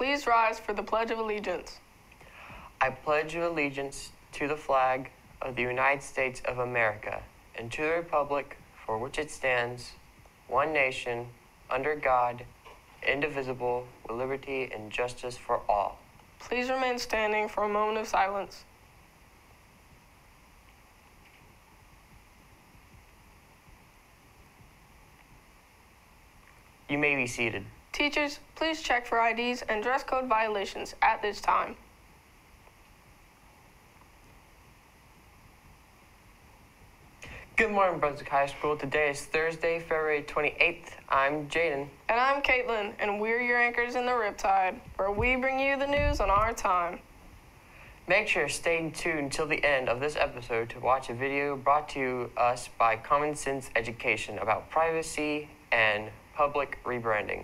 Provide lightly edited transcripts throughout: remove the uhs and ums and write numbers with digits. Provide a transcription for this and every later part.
Please rise for the Pledge of Allegiance. I pledge allegiance to the flag of the United States of America and to the republic for which it stands, one nation, under God, indivisible, with liberty and justice for all. Please remain standing for a moment of silence. You may be seated. Teachers, please check for IDs and dress code violations at this time. Good morning, Brunswick High School. Today is Thursday, February 28th. I'm Jaden. And I'm Caitlin, and we're your anchors in the Riptide, where we bring you the news on our time. Make sure to stay tuned till the end of this episode to watch a video brought to us by Common Sense Education about privacy and public rebranding.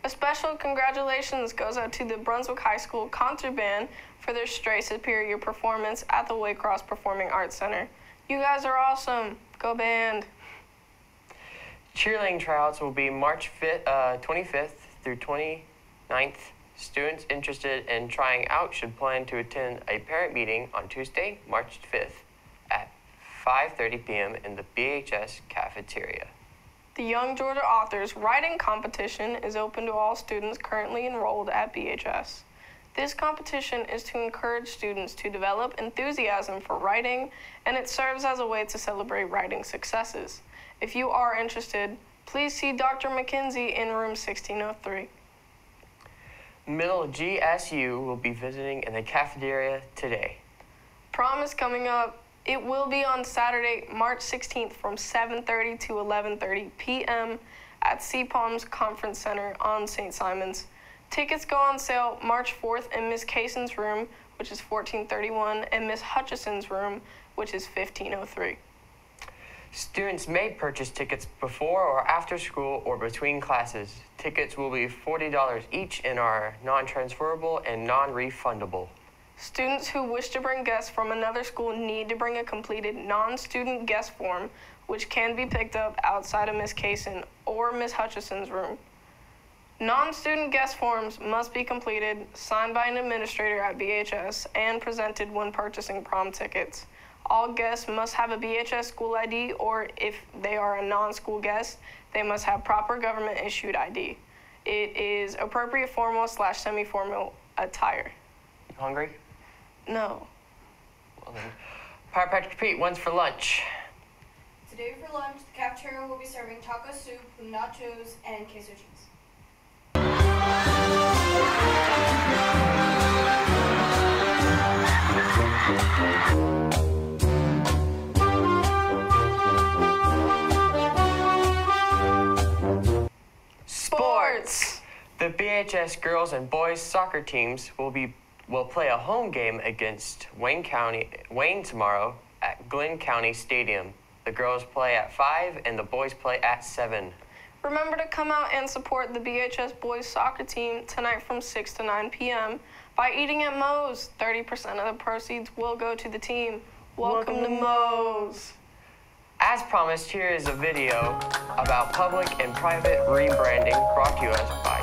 A special congratulations goes out to the Brunswick High School concert band for their Stray Superior performance at the Waycross Performing Arts Center. You guys are awesome. Go band. Cheerleading tryouts will be March 25th through 29th. Students interested in trying out should plan to attend a parent meeting on Tuesday, March 5th at 5:30 p.m. in the BHS cafeteria. The Young Georgia Authors Writing Competition is open to all students currently enrolled at BHS. This competition is to encourage students to develop enthusiasm for writing, and it serves as a way to celebrate writing successes. If you are interested, please see Dr. McKenzie in room 1603. Middle GSU will be visiting in the cafeteria today. Prom is coming up. It will be on Saturday, March 16th from 7:30 to 11:30 p.m. at CPOM's Conference Center on St. Simon's. Tickets go on sale March 4th in Miss Kayson's room, which is 1431, and Miss Hutchison's room, which is 1503. Students may purchase tickets before or after school or between classes. Tickets will be $40 each and are non-transferable and non-refundable. Students who wish to bring guests from another school need to bring a completed non-student guest form, which can be picked up outside of Miss Kayson or Miss Hutchison's room. Non-student guest forms must be completed, signed by an administrator at BHS, and presented when purchasing prom tickets. All guests must have a BHS school ID, or if they are a non-school guest, they must have proper government-issued ID. It is appropriate formal/semi-formal attire. You hungry? No. Well then, Power Patrick Pete, when's for lunch? Today for lunch, the cafeteria will be serving taco soup, nachos, and queso cheese. Sports! The BHS girls and boys soccer teams will play a home game against Wayne tomorrow at Glenn County Stadium. The girls play at 5 and the boys play at 7. Remember to come out and support the BHS boys soccer team tonight from 6 to 9 p.m. by eating at Moe's. 30% of the proceeds will go to the team. Welcome to Moe's. As promised, here is a video about public and private rebranding brought to us by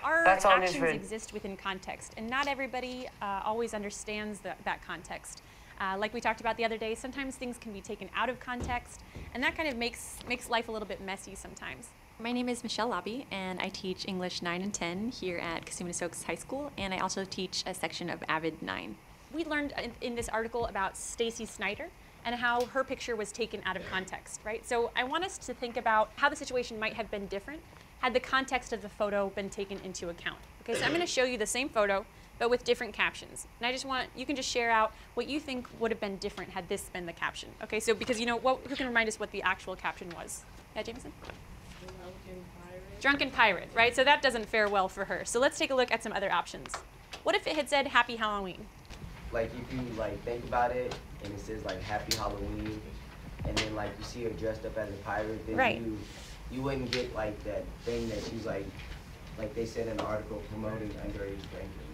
Our actions exist within context, and not everybody always understands that context. Like we talked about the other day, sometimes things can be taken out of context, and that kind of makes life a little bit messy sometimes. My name is Michelle Lobby, and I teach English 9 and 10 here at Cosumnes High School, and I also teach a section of Avid 9. We learned in this article about Stacy Snyder and how her picture was taken out of context, right? So I want us to think about how the situation might have been different had the context of the photo been taken into account. Okay, so I'm going to show you the same photo, but with different captions. And I just want, you can just share out what you think would have been different had this been the caption. Okay, so because you know, who can remind us what the actual caption was? Yeah, Jameson? Drunken pirate, right? So that doesn't fare well for her. So let's take a look at some other options. What if it had said Happy Halloween? Like if you think about it and it says like Happy Halloween, and then like you see her dressed up as a pirate, then right. you wouldn't get like that thing that she's like they said in the article, promoting underage drinking.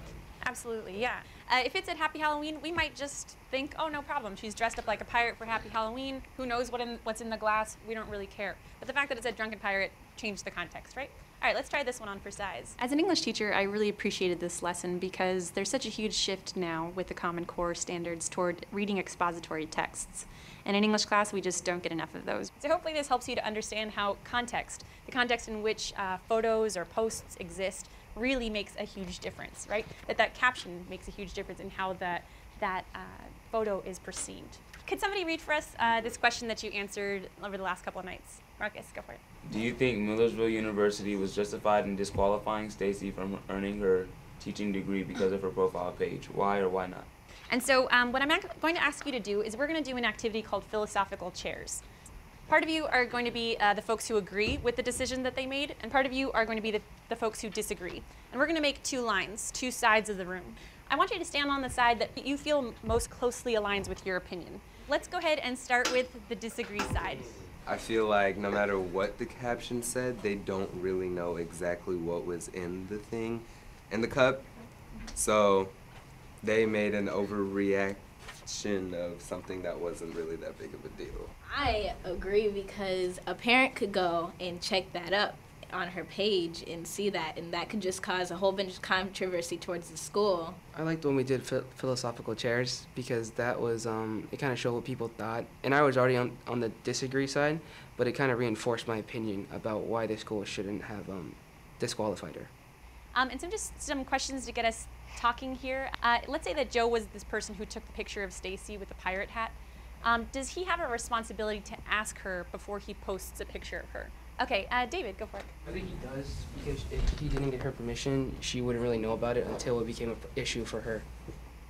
Absolutely, yeah. If it said Happy Halloween, we might just think, oh, no problem. She's dressed up like a pirate for Happy Halloween. Who knows what's in the glass? We don't really care. But the fact that it said Drunken Pirate changed the context, right? All right, let's try this one on for size. As an English teacher, I really appreciated this lesson because there's such a huge shift now with the Common Core standards toward reading expository texts. And in English class, we just don't get enough of those. So hopefully this helps you to understand how the context in which photos or posts exist, really makes a huge difference, right? That caption makes a huge difference in how that photo is perceived. Could somebody read for us this question that you answered over the last couple of nights? Marcus, go for it. Do you think Millersville University was justified in disqualifying Stacy from earning her teaching degree because of her profile page? Why or why not? And so what I'm going to ask you to do is we're going to do an activity called philosophical chairs. Part of you are going to be the folks who agree with the decision that they made, and part of you are going to be the folks who disagree. And we're going to make two lines, two sides of the room. I want you to stand on the side that you feel most closely aligns with your opinion. Let's go ahead and start with the disagree side. I feel like no matter what the caption said, they don't really know exactly what was in the thing, in the cup. So they made an overreaction of something that wasn't really that big of a deal. I agree because a parent could go and check that up on her page and see that, and that could just cause a whole bunch of controversy towards the school. I liked when we did philosophical chairs because that was, it kind of showed what people thought. And I was already on the disagree side, but it kind of reinforced my opinion about why the school shouldn't have disqualified her. And so just some questions to get us talking here. Let's say that Joe was this person who took the picture of Stacy with the pirate hat. Does he have a responsibility to ask her before he posts a picture of her? Okay, David, go for it. I think he does, because if he didn't get her permission, she wouldn't really know about it until it became an issue for her.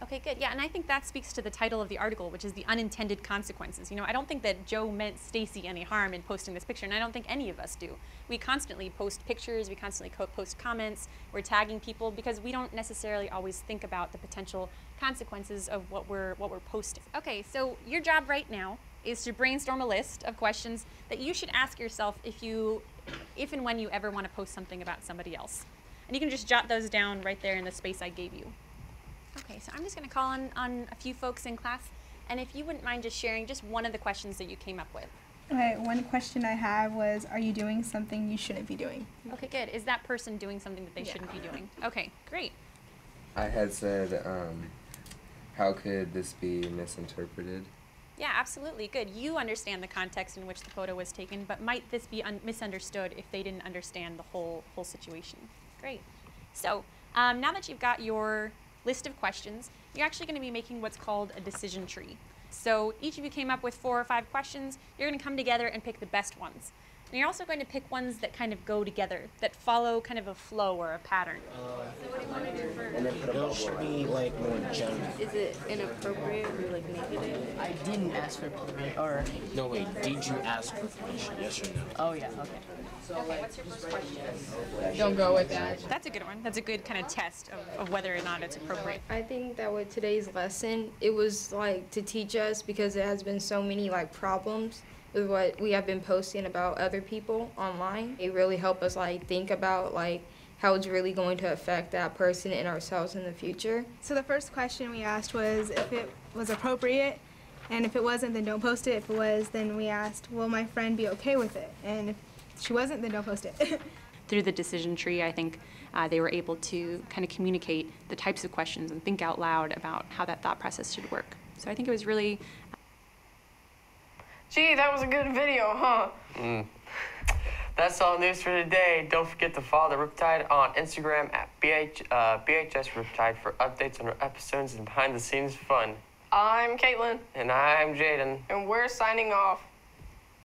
Okay, good. Yeah, and I think that speaks to the title of the article, which is the unintended consequences. You know, I don't think that Joe meant Stacy any harm in posting this picture, and I don't think any of us do. We constantly post pictures, we constantly post comments, we're tagging people because we don't necessarily always think about the potential consequences of what we're posting. Okay, so your job right now is to brainstorm a list of questions that you should ask yourself if and when you ever want to post something about somebody else. And you can just jot those down right there in the space I gave you. Okay, so I'm just going to call on a few folks in class, and if you wouldn't mind just sharing just one of the questions that you came up with. Okay, one question I have was, are you doing something you shouldn't be doing? Okay, good. Is that person doing something that they shouldn't be doing? Okay, great. I had said, how could this be misinterpreted? Yeah, absolutely. Good. You understand the context in which the photo was taken, but might this be misunderstood if they didn't understand the whole situation? Great. So now that you've got your list of questions, you're actually going to be making what's called a decision tree. So each of you came up with 4 or 5 questions. You're going to come together and pick the best ones. And you're also going to pick ones that kind of go together, that follow kind of a flow or a pattern. So what do you want to do first? Those should be like more general. Is it inappropriate or like negative? I didn't ask for permission, or... No, wait, did you ask for permission, yes or no? Oh, yeah, okay. Okay, what's your first question? Don't go with that. That's a good one. That's a good kind of test of whether or not it's appropriate. I think that with today's lesson, it was like to teach us, because it has been so many like problems with what we have been posting about other people online. It really helped us like think about like how it's really going to affect that person and ourselves in the future. So the first question we asked was if it was appropriate, and if it wasn't, then don't post it. If it was, then we asked, will my friend be okay with it? And if she wasn't, then don't post it. Through the decision tree, I think they were able to kind of communicate the types of questions and think out loud about how that thought process should work. So I think it was really... Gee, that was a good video, huh? That's all news for today. Don't forget to follow the Riptide on Instagram at BHS Riptide for updates on our episodes and behind-the-scenes fun. I'm Caitlin. And I'm Jaden. And we're signing off.